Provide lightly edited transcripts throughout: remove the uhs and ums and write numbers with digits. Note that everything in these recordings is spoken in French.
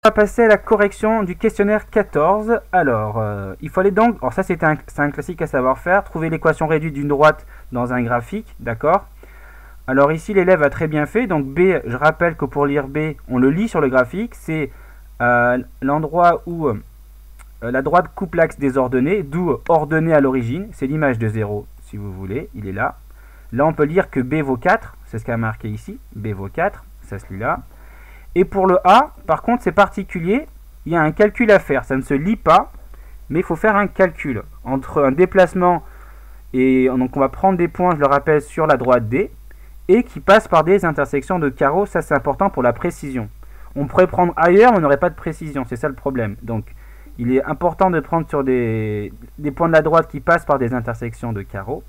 On va passer à la correction du questionnaire 14. Alors, il fallait donc, alors ça c'est un classique à savoir faire, trouver l'équation réduite d'une droite dans un graphique, d'accord? Alors ici l'élève a très bien fait, donc B, je rappelle que pour lire B, on le lit sur le graphique, c'est l'endroit où la droite coupe l'axe des ordonnées, d'où ordonnée à l'origine, c'est l'image de 0 si vous voulez, il est là. Là on peut lire que B vaut 4, c'est ce qu'a marqué ici, B vaut 4, ça se lit là. Et pour le A, par contre, c'est particulier, il y a un calcul à faire. Ça ne se lit pas, mais il faut faire un calcul entre un déplacement, et donc on va prendre des points, je le rappelle, sur la droite D, et qui passent par des intersections de carreaux. Ça, c'est important pour la précision. On pourrait prendre ailleurs, mais on n'aurait pas de précision, c'est ça le problème. Donc, il est important de prendre sur des points de la droite qui passent par des intersections de carreaux.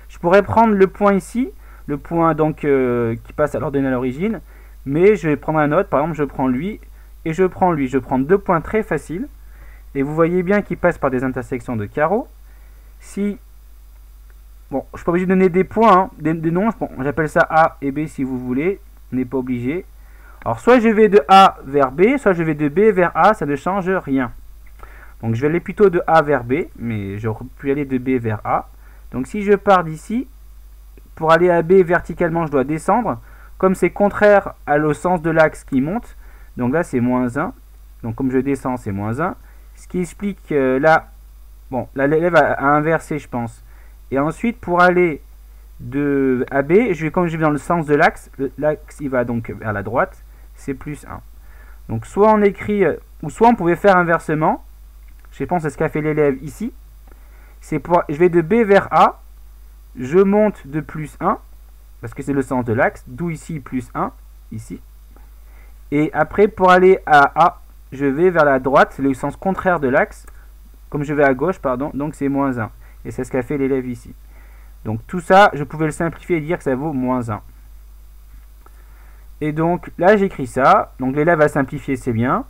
Je pourrais prendre le point ici, le point donc qui passe à l'ordonnée à l'origine, mais je vais prendre un autre, par exemple je prends lui et je prends lui. Je prends deux points très faciles et vous voyez bien qu'ils passent par des intersections de carreaux. Si, bon, je suis pas obligé de donner des points, hein, des noms, bon, j'appelle ça A et B si vous voulez, on n'est pas obligé. Alors soit je vais de A vers B, soit je vais de B vers A, ça ne change rien. Donc je vais aller plutôt de A vers B, mais j'aurais pu aller de B vers A. Donc si je pars d'ici, pour aller à B verticalement je dois descendre. Comme c'est contraire au sens de l'axe qui monte, donc là c'est moins 1, donc comme je descends c'est moins 1, ce qui explique là, bon, là l'élève a inversé je pense. Et ensuite pour aller de à B, comme je vais dans le sens de l'axe il va donc vers la droite, c'est plus 1. Donc soit on écrit, ou soit on pouvait faire inversement, je pense que c'est ce qu'a fait l'élève ici, c'est pour, je vais de B vers A, je monte de plus 1, parce que c'est le sens de l'axe, d'où ici plus 1, ici. Et après, pour aller à A, je vais vers la droite, c'est le sens contraire de l'axe, comme je vais à gauche, pardon, donc c'est moins 1. Et c'est ce qu'a fait l'élève ici. Donc tout ça, je pouvais le simplifier et dire que ça vaut moins 1. Et donc là, j'écris ça, donc l'élève a simplifié, c'est bien.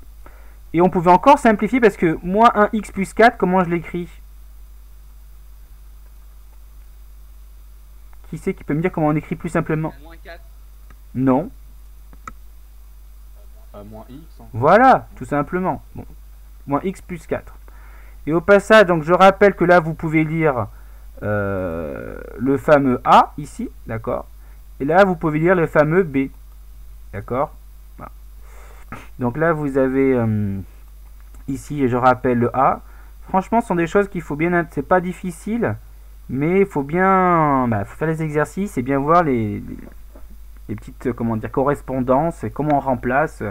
Et on pouvait encore simplifier parce que moins 1x plus 4, comment je l'écris ? Qui c'est qui peut me dire comment on écrit plus simplement? Moins 4. Non. Moins x. Hein. Voilà, tout simplement. Bon. Moins x plus 4. Et au passage, donc je rappelle que là, vous pouvez lire le fameux A, ici, d'accord. Et là, vous pouvez lire le fameux B, d'accord. Voilà. Donc là, vous avez ici, je rappelle le A. Franchement, ce sont des choses qu'il faut bien... C'est pas difficile. Mais il faut bien faut faire les exercices et bien voir les petites comment dire, correspondances et comment on remplace.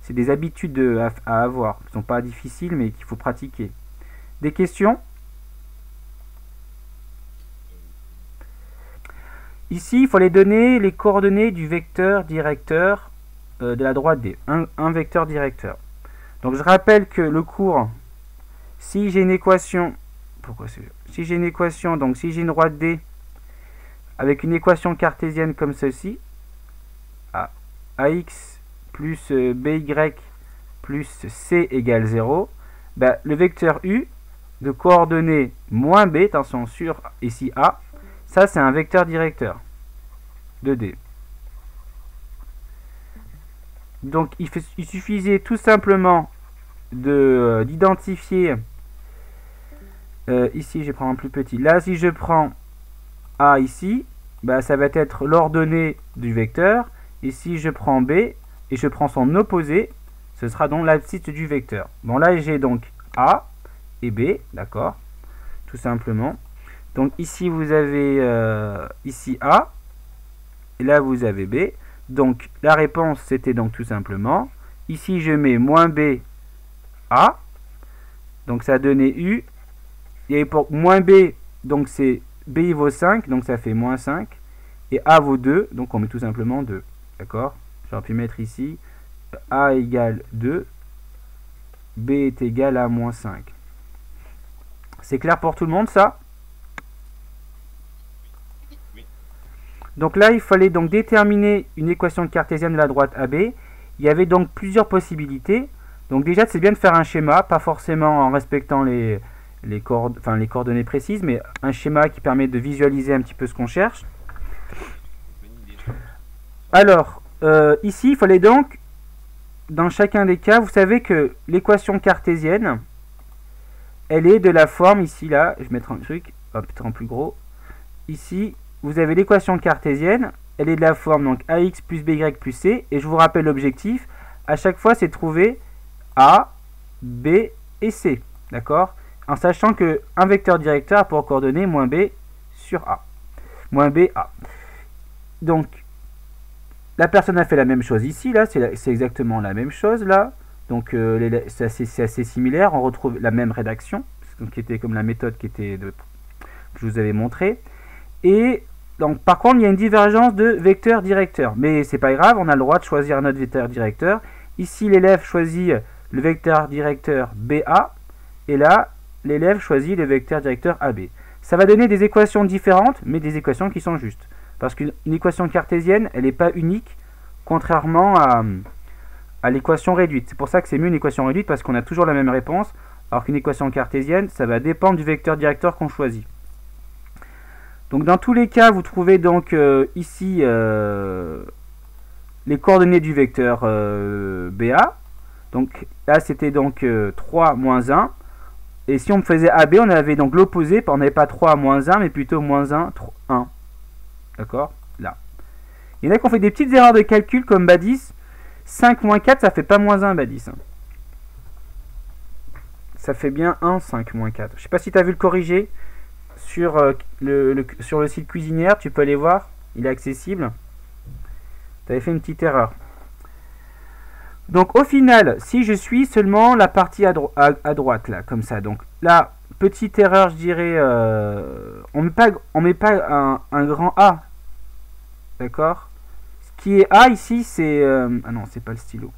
C'est des habitudes à avoir, qui ne sont pas difficiles mais qu'il faut pratiquer. Des questions? Ici, il faut aller donner les coordonnées du vecteur directeur de la droite D. Un vecteur directeur. Donc je rappelle que le cours, si j'ai une équation... Si j'ai une équation, donc si j'ai une droite D avec une équation cartésienne comme ceci, ax plus by plus c égale 0, le vecteur u de coordonnées moins b, attention sur ici a, ça c'est un vecteur directeur de D. Donc il suffisait tout simplement d'identifier ici je vais prendre un plus petit. Là si je prends A ici, ça va être l'ordonnée du vecteur. Et si je prends B et je prends son opposé, ce sera donc l'abscisse du vecteur. Bon là j'ai donc A et B, d'accord, tout simplement. Donc ici vous avez ici A et là vous avez B. Donc la réponse c'était donc tout simplement, ici je mets moins B A, donc ça a donné U. Et pour moins B, donc c'est B vaut 5, donc ça fait moins 5. Et A vaut 2, donc on met tout simplement 2. D'accord? J'aurais pu mettre ici A égale 2, B est égal à moins 5. C'est clair pour tout le monde ça? Oui. Donc là, il fallait donc déterminer une équation cartésienne de la droite AB. Il y avait donc plusieurs possibilités. Donc déjà, c'est bien de faire un schéma, pas forcément en respectant les coordonnées précises, mais un schéma qui permet de visualiser un petit peu ce qu'on cherche. Alors, ici, il fallait donc dans chacun des cas, vous savez que l'équation cartésienne, elle est de la forme, ici, là, je vais mettre un truc, peut-être en plus gros. Ici, vous avez l'équation cartésienne, elle est de la forme, donc ax plus by plus c, et je vous rappelle l'objectif, à chaque fois, c'est de trouver a, b et c, d'accord? En sachant que un vecteur directeur a pour coordonnées moins b sur a, moins b, a. Donc, la personne a fait la même chose ici, là, c'est exactement la même chose, là. Donc, c'est assez similaire, on retrouve la même rédaction, qui était comme la méthode que je vous avais montré. Et, donc, par contre, il y a une divergence de vecteur directeur. Mais c'est pas grave, on a le droit de choisir notre vecteur directeur. Ici, l'élève choisit le vecteur directeur BA, et là, l'élève choisit le vecteur directeur AB. Ça va donner des équations différentes, mais des équations qui sont justes. Parce qu'une équation cartésienne, elle n'est pas unique, contrairement à l'équation réduite. C'est pour ça que c'est mieux une équation réduite, parce qu'on a toujours la même réponse, alors qu'une équation cartésienne, ça va dépendre du vecteur directeur qu'on choisit. Donc dans tous les cas, vous trouvez donc ici les coordonnées du vecteur BA. Donc là, c'était donc 3 moins 1. Et si on faisait AB, on avait donc l'opposé, on n'avait pas 3 moins 1, mais plutôt moins 1, 1. D'accord? Là. Il y en a qui ont fait des petites erreurs de calcul comme Badis. 5 moins 4, ça fait pas moins 1, Badis. Ça fait bien 1, 5 moins 4. Je sais pas si tu as vu le corriger sur le site Cuisinière. Tu peux aller voir. Il est accessible. Tu avais fait une petite erreur. Donc au final, si je suis seulement la partie à droite, là, comme ça. Donc là, petite erreur, je dirais, on met pas un grand A. D'accord? Ce qui est A ici, c'est... ah non, c'est pas le stylo.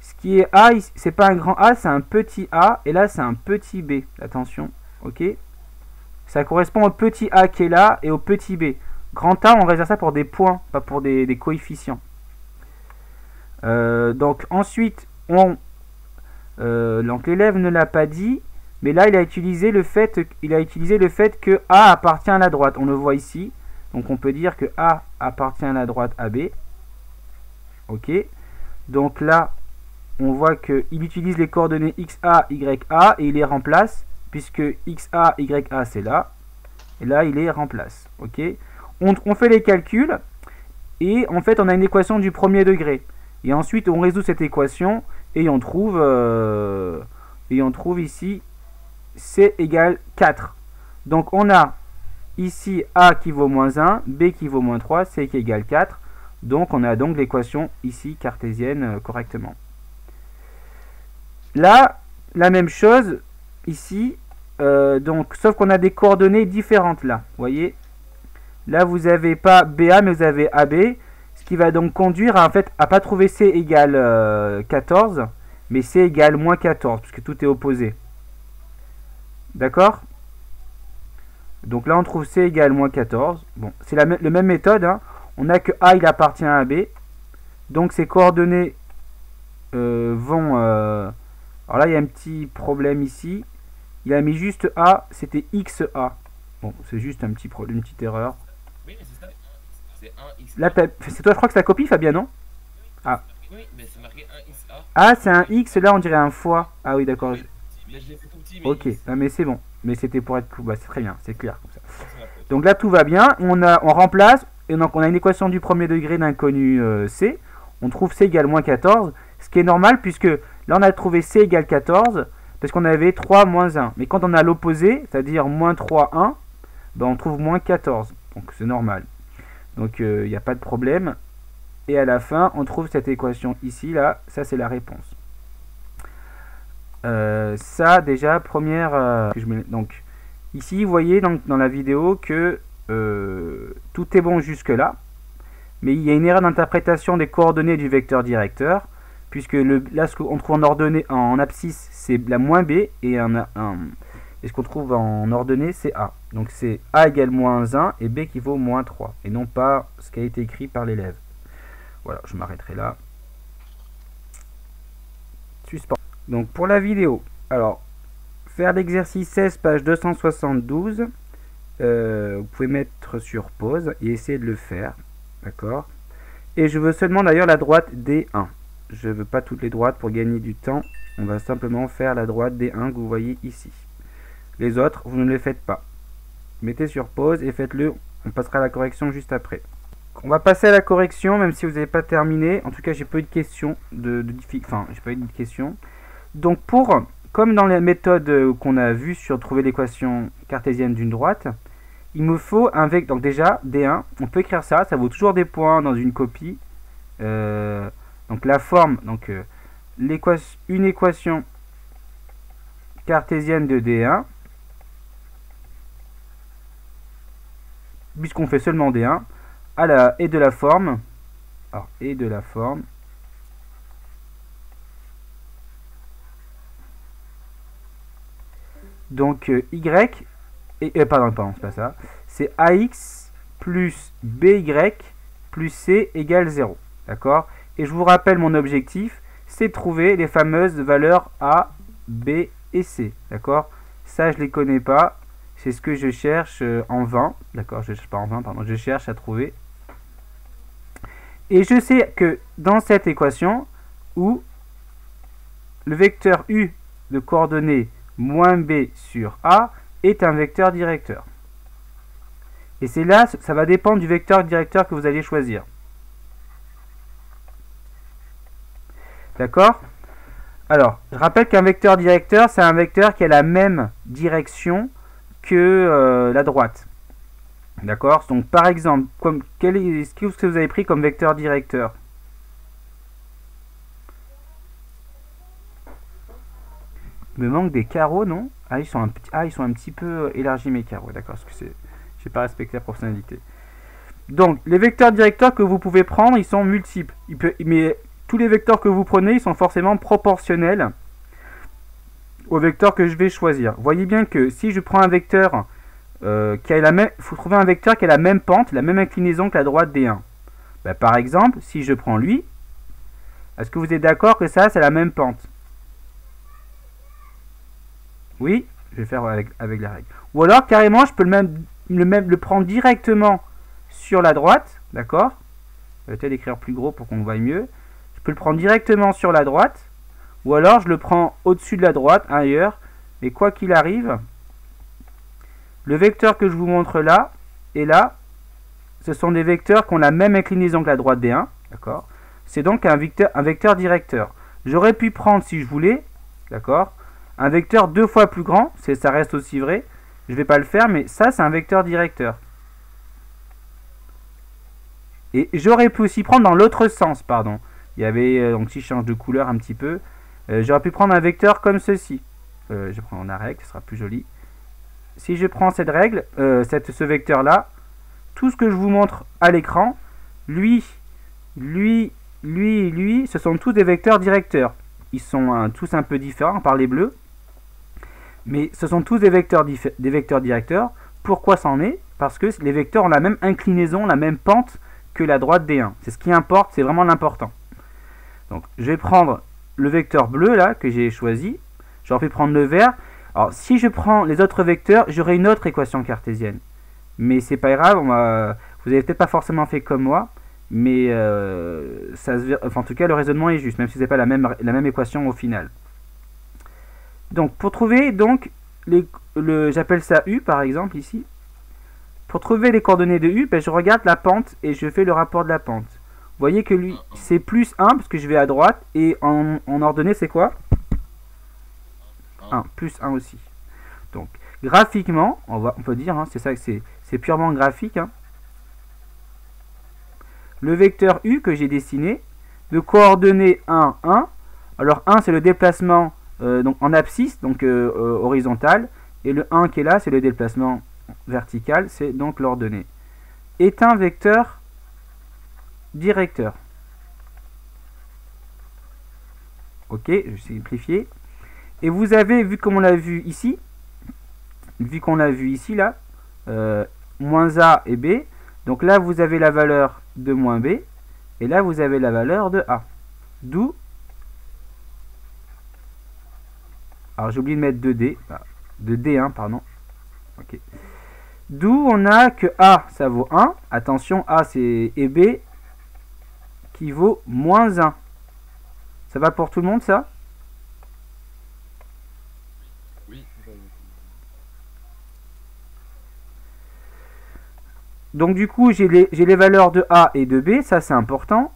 Ce qui est A, c'est pas un grand A, c'est un petit A. Et là, c'est un petit B. Attention, ok? Ça correspond au petit A qui est là et au petit B. Grand A, on réserve ça pour des points, pas pour des coefficients. Donc ensuite, donc l'élève ne l'a pas dit, mais là il a utilisé le fait que A appartient à la droite. On le voit ici. Donc on peut dire que A appartient à la droite AB. Ok. Donc là, on voit qu'il utilise les coordonnées XA, YA et il les remplace, puisque XA, YA c'est là. Et là, il les remplace. Ok. On fait les calculs et en fait, on a une équation du premier degré. Et ensuite, on résout cette équation et on trouve ici C égale 4. Donc, on a ici A qui vaut moins 1, B qui vaut moins 3, C qui égale 4. Donc, on a donc l'équation ici cartésienne correctement. Là, la même chose ici. Donc, sauf qu'on a des coordonnées différentes là. Vous voyez? Là, vous n'avez pas BA, mais vous avez AB. Ce qui va donc conduire à, en fait, à pas trouver C égale 14, mais C égale moins 14, puisque tout est opposé. D'accord? Donc là, on trouve C égale moins 14. Bon, c'est la même méthode. Hein. On a que A, il appartient à B. Donc, ces coordonnées vont... alors là, il y a un petit problème ici. Il a mis juste A, c'était XA. Bon, c'est juste un petit problème, une petite erreur. Oui, mais c'est ça. C'est 1XA. Là, c'est toi, je crois que c'est la copie, Fabien, non? Ah. Oui, mais c'est marqué 1XA. Ah, c'est un X, là, on dirait un fois. Ah oui, d'accord. Mais je l'ai fait tout petit. Mais Ok, ah, mais c'est bon. Mais c'était pour être... Bah, c'est très bien, c'est clair comme ça. Donc là, tout va bien. On remplace. Et donc, on a une équation du premier degré d'inconnu C. On trouve C égale moins 14. Ce qui est normal, puisque là, on a trouvé C égale 14. Parce qu'on avait 3 moins 1. Mais quand on a l'opposé, c'est-à-dire moins 3, 1, ben on trouve moins 14. Donc c'est normal. Donc il n'y a pas de problème. Et à la fin, on trouve cette équation ici, là. Ça, c'est la réponse. Ça, déjà, première... donc, ici, vous voyez donc, dans la vidéo que tout est bon jusque-là. Mais il y a une erreur d'interprétation des coordonnées du vecteur directeur. Puisque là, ce qu'on trouve en abscisse, c'est la moins B, et ce qu'on trouve en ordonnée, c'est A. Donc c'est A égale moins 1, et B qui vaut moins 3, et non pas ce qui a été écrit par l'élève. Voilà, je m'arrêterai là. Suspend. Donc pour la vidéo, alors, faire l'exercice 16, page 272, vous pouvez mettre sur pause, et essayer de le faire, d'accord? Et je veux seulement d'ailleurs la droite D1. je veux pas toutes les droites pour gagner du temps. On va simplement faire la droite D1 que vous voyez ici. Les autres, vous ne les faites pas. Mettez sur pause et faites-le. On passera à la correction juste après. On va passer à la correction, même si vous n'avez pas terminé. En tout cas, j'ai pas eu de questions j'ai pas eu de questions. Donc comme dans les méthodes qu'on a vues sur trouver l'équation cartésienne d'une droite, il me faut un vecteur. Donc déjà, D1, on peut écrire ça, ça vaut toujours des points dans une copie. Donc la forme, une équation cartésienne de D1, puisqu'on fait seulement D1, et de la forme, donc y, pardon, c'est pas ça, c'est ax plus by plus c égale 0, d'accord? Et je vous rappelle, mon objectif, c'est de trouver les fameuses valeurs a, b et c, d'accord? Ça, je les connais pas, c'est ce que je cherche en vain, d'accord? Je cherche pas en vain, pardon, je cherche à trouver. Et je sais que dans cette équation, où le vecteur u de coordonnées moins b sur a est un vecteur directeur. Et c'est là, ça va dépendre du vecteur directeur que vous allez choisir. D'accord? Alors, je rappelle qu'un vecteur directeur, c'est un vecteur qui a la même direction que la droite. D'accord? Donc, par exemple, ce que vous avez pris comme vecteur directeur? Il me manque des carreaux, non? Ah, ils sont un petit peu élargis, mes carreaux. D'accord, parce que j'ai pas respecté la proportionnalité. Donc, les vecteurs directeurs que vous pouvez prendre, ils sont multiples. Mais tous les vecteurs que vous prenez, ils sont forcément proportionnels au vecteur que je vais choisir. Voyez bien que si je prends un vecteur qui a la même... Il faut trouver un vecteur qui a la même pente, la même inclinaison que la droite D1. Ben, par exemple, si je prends lui, est-ce que vous êtes d'accord que ça, c'est la même pente? Oui, je vais faire avec la règle. Ou alors, carrément, je peux le prendre directement sur la droite, d'accord? Je vais peut-être écrire plus gros pour qu'on voie mieux. Je peux le prendre directement sur la droite, ou alors je le prends au-dessus de la droite, ailleurs. Mais quoi qu'il arrive, le vecteur que je vous montre là et là, ce sont des vecteurs qui ont la même inclinaison que la droite D1, d'accord? C'est donc un vecteur directeur. J'aurais pu prendre, si je voulais, d'accord, un vecteur 2 fois plus grand, ça reste aussi vrai, je ne vais pas le faire, mais ça, c'est un vecteur directeur. Et j'aurais pu aussi prendre dans l'autre sens, pardon. Il y avait, donc si je change de couleur un petit peu, j'aurais pu prendre un vecteur comme ceci. Je prends en règle, ce sera plus joli. Si je prends cette règle, ce vecteur-là, tout ce que je vous montre à l'écran, lui, ce sont tous des vecteurs directeurs. Ils sont tous un peu différents par les bleus. Mais ce sont tous des vecteurs directeurs. Pourquoi c'en est? Parce que les vecteurs ont la même inclinaison, la même pente que la droite D1. C'est ce qui importe, c'est vraiment l'important. Donc, je vais prendre le vecteur bleu là que j'ai choisi. J'aurais pu prendre le vert. Alors, si je prends les autres vecteurs, j'aurai une autre équation cartésienne. Mais c'est pas grave, vous n'avez peut-être pas forcément fait comme moi. Mais en tout cas, le raisonnement est juste, même si ce n'est pas la même équation au final. Donc, pour trouver, j'appelle ça U par exemple ici. Pour trouver les coordonnées de U, je regarde la pente et je fais le rapport de la pente. Vous voyez que lui, c'est plus 1 parce que je vais à droite. Et en ordonnée, c'est quoi? 1, plus 1 aussi. Donc, graphiquement, on peut dire, c'est ça que c'est purement graphique. Le vecteur U que j'ai dessiné, de coordonnées 1, 1. Alors 1, c'est le déplacement donc en abscisse, donc horizontal. Et le 1 qui est là, c'est le déplacement vertical, c'est donc l'ordonnée. Est un vecteur directeur. Ok, je vais simplifier. Et vous avez, vu comme on l'a vu ici, là, moins A et B, donc là vous avez la valeur de moins B, et là vous avez la valeur de A. D'où, alors j'ai oublié de mettre 2D, de D1, pardon. Ok. D'où on a que A, ça vaut 1. Attention, A, c'est et B qui vaut moins 1. Ça va pour tout le monde, ça? Oui. Donc du coup, j'ai les valeurs de A et de B, ça c'est important.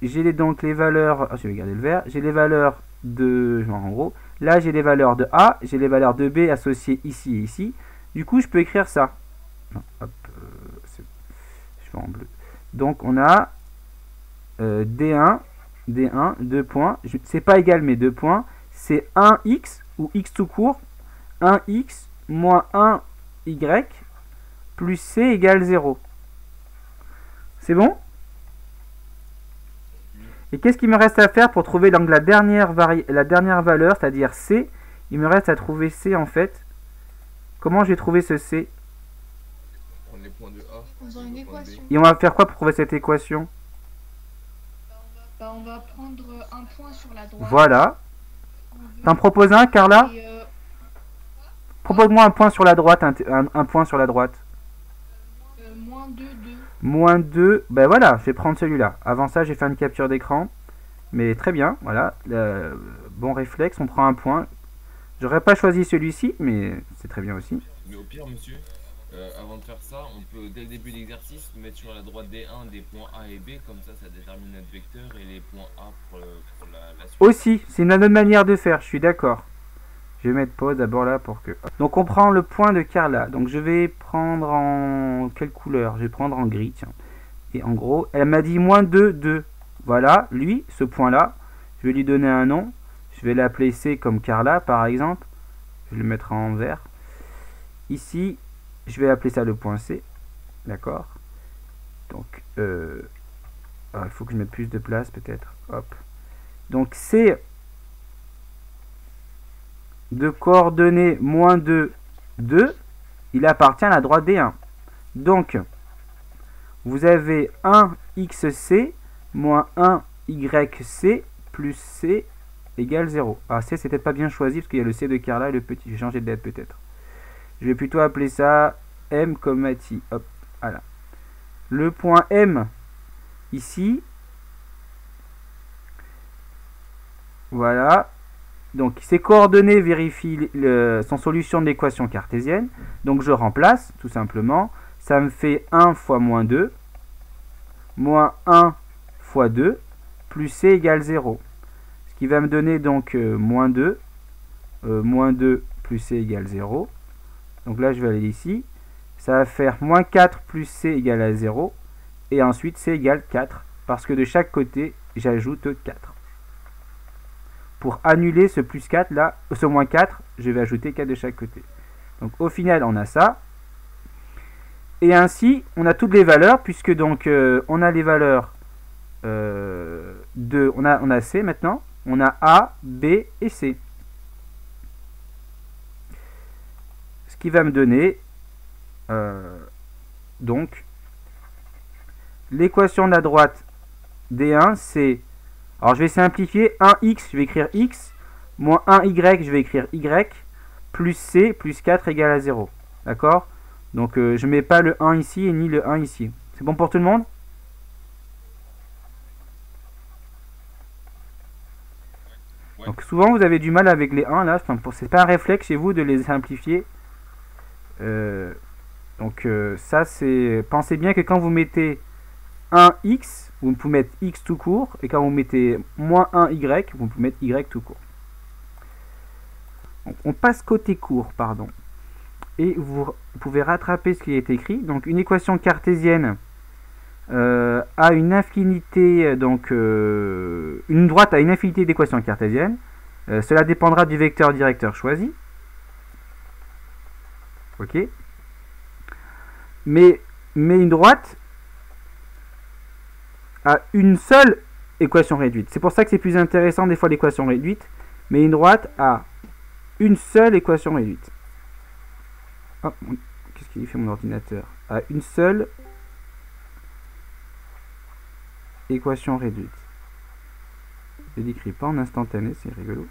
J'ai donc les valeurs... je vais garder le vert. J'ai les valeurs de... en gros, là j'ai les valeurs de A, j'ai les valeurs de B associées ici et ici. Du coup, je peux écrire ça. Non, hop, je fais en bleu. Donc on a D1, 2 points. C'est pas égal, mais 2 points. C'est 1x, ou x tout court. 1x moins 1y plus c égale 0. C'est bon? Et qu'est-ce qu'il me reste à faire pour trouver donc la dernière valeur, c'est-à-dire c? Il me reste à trouver c en fait. Comment je vais trouver ce c? On les points de A. Dans une équation. Et on va faire quoi pour trouver cette équation? Bah, on va prendre un point sur la droite. Voilà. T'en proposes un, Carla? Et, Propose-moi un point sur la droite, un point sur la droite. moins 2, 2. Moins 2, ben voilà, je vais prendre celui-là. Avant ça, j'ai fait une capture d'écran. Mais très bien, voilà. Bon réflexe, on prend un point. J'aurais pas choisi celui-ci, mais c'est très bien aussi. Mais au pire, monsieur, avant de faire ça, on peut, dès le début de l'exercice, mettre sur la droite D1 des points A et B, comme ça détermine notre vecteur et les points A pour la suite. Aussi, c'est une autre manière de faire, je suis d'accord. Je vais mettre pause d'abord là pour que... Donc on prend le point de Carla. Donc je vais prendre en... quelle couleur? Je vais prendre en gris, tiens. Et en gros, elle m'a dit moins 2, 2. Voilà, lui, ce point-là, je vais lui donner un nom. Je vais l'appeler C comme Carla, par exemple. Je vais le mettre en vert. Ici, je vais appeler ça le point C. D'accord. Donc, il faut que je mette plus de place, peut-être. Hop. Donc, C de coordonnées moins 2, 2, il appartient à la droite D1. Donc, vous avez 1xc moins 1yc plus c égale 0. Ah, c, c'était pas bien choisi parce qu'il y a le c de Carla et le petit. Je vais changer de lettre peut-être. Je vais plutôt appeler ça m comme Mati. Hop, voilà. Le point M, ici. Voilà. Donc, ces coordonnées vérifient son solution de l'équation cartésienne. Donc, je remplace, tout simplement. Ça me fait 1 fois moins 2, moins 1 fois 2, plus c égale 0. Ce qui va me donner donc moins 2 plus c égale 0. Donc là, je vais aller ici. Ça va faire moins 4 plus c égale à 0. Et ensuite, c égale 4. Parce que de chaque côté, j'ajoute 4. Pour annuler ce plus 4 là, ce moins 4, je vais ajouter 4 de chaque côté. Donc au final, on a ça. Et ainsi, on a toutes les valeurs, puisque donc on a les valeurs on a C maintenant, on a A, B et C. Ce qui va me donner donc l'équation de la droite D1, c'est... Alors je vais simplifier, 1x, je vais écrire x, moins 1y, je vais écrire y, plus c, plus 4 égale à 0. D'accord? Donc je ne mets pas le 1 ici et ni le 1 ici. C'est bon pour tout le monde? Ouais. Donc souvent vous avez du mal avec les 1 là, c'est pas un réflexe chez vous de les simplifier. Ça c'est... Pensez bien que quand vous mettez 1x, vous pouvez mettre x tout court, et quand vous mettez moins 1y, vous pouvez mettre y tout court. Donc, on passe côté court, pardon. Et vous pouvez rattraper ce qui est écrit. Donc une équation cartésienne a une infinité, une droite a une infinité d'équations cartésiennes. Cela dépendra du vecteur directeur choisi. Ok. Mais une droite a une seule équation réduite. C'est pour ça que c'est plus intéressant des fois l'équation réduite. Mais une droite a une seule équation réduite. Oh, qu'est-ce qu'il fait mon ordinateur? A une seule équation réduite. Je l'écris pas en instantané, c'est rigolo.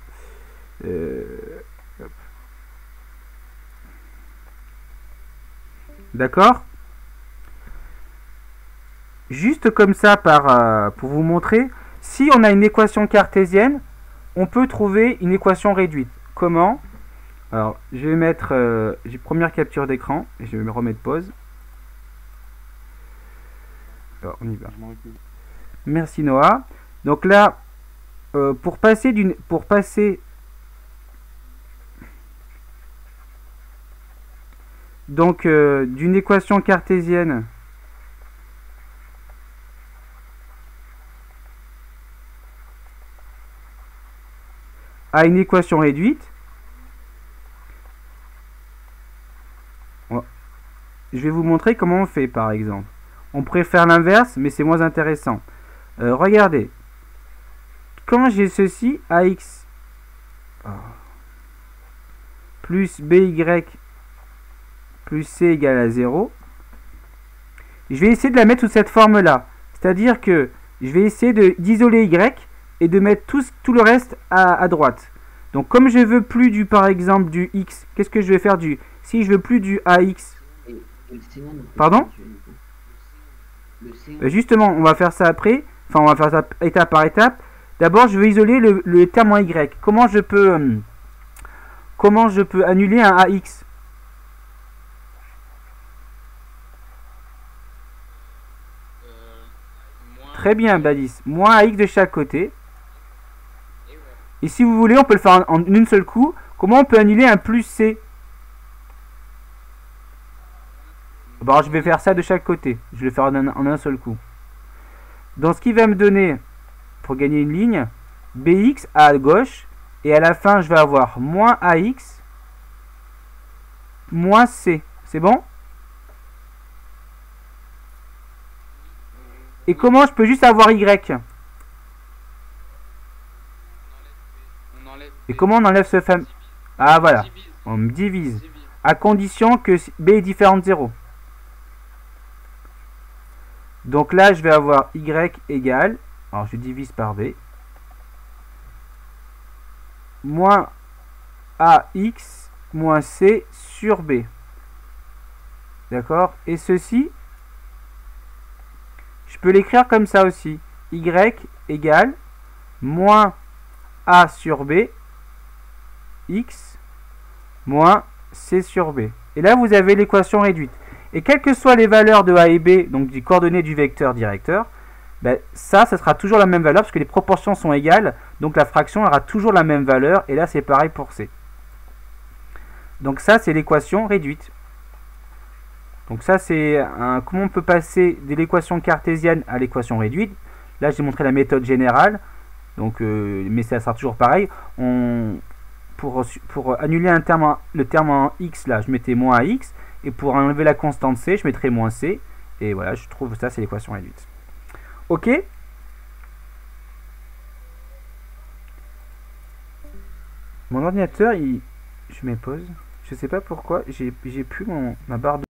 D'accord? Juste comme ça, pour vous montrer, si on a une équation cartésienne, on peut trouver une équation réduite. Comment? Alors, je vais mettre... j'ai première capture d'écran, et je vais me remettre pause. Alors, on y va. Merci Noah. Donc là, pour passer donc d'une équation cartésienne à une équation réduite, je vais vous montrer comment on fait par exemple. On préfère l'inverse, mais c'est moins intéressant. Regardez, quand j'ai ceci, ax plus by plus c égale à 0, je vais essayer de la mettre sous cette forme-là. C'est-à-dire que je vais essayer d'isoler y et de mettre tout le reste à droite. Donc comme je veux plus du, par exemple, du x, qu'est-ce que je vais faire du... Si je veux plus du ax... Pardon? Justement, on va faire ça après. Enfin, on va faire ça étape par étape. D'abord, je vais isoler le terme en y. Comment je peux annuler un ax? Très bien, Badis. Moins ax de chaque côté. Et si vous voulez, on peut le faire en une seule coup. Comment on peut annuler un plus c? Bon, je vais faire ça de chaque côté. Je vais le faire en un seul coup. Donc, ce qui va me donner, pour gagner une ligne, bx à gauche. Et à la fin, je vais avoir moins ax moins c. C'est bon? Et comment je peux juste avoir y? Et comment on enlève ce fameux... Ah voilà, on me divise. À condition que b est différent de 0. Donc là, je vais avoir y égale... Alors je divise par b. Moins ax moins c sur b. D'accord? Et ceci, je peux l'écrire comme ça aussi. Y égale moins a sur b x moins c sur b. Et là, vous avez l'équation réduite. Et quelles que soient les valeurs de a et b, donc des coordonnées du vecteur directeur, ben ça sera toujours la même valeur parce que les proportions sont égales. Donc la fraction aura toujours la même valeur. Et là, c'est pareil pour c. Donc ça, c'est l'équation réduite. Donc ça, c'est comment on peut passer de l'équation cartésienne à l'équation réduite. Là, j'ai montré la méthode générale. Donc, mais ça sera toujours pareil. Pour annuler le terme en x, là, je mettais moins ax. Et pour enlever la constante c, je mettrai moins c. Et voilà, je trouve ça, c'est l'équation réduite. Ok? Mon ordinateur, je mets pause. Je sais pas pourquoi, j'ai plus ma barre de...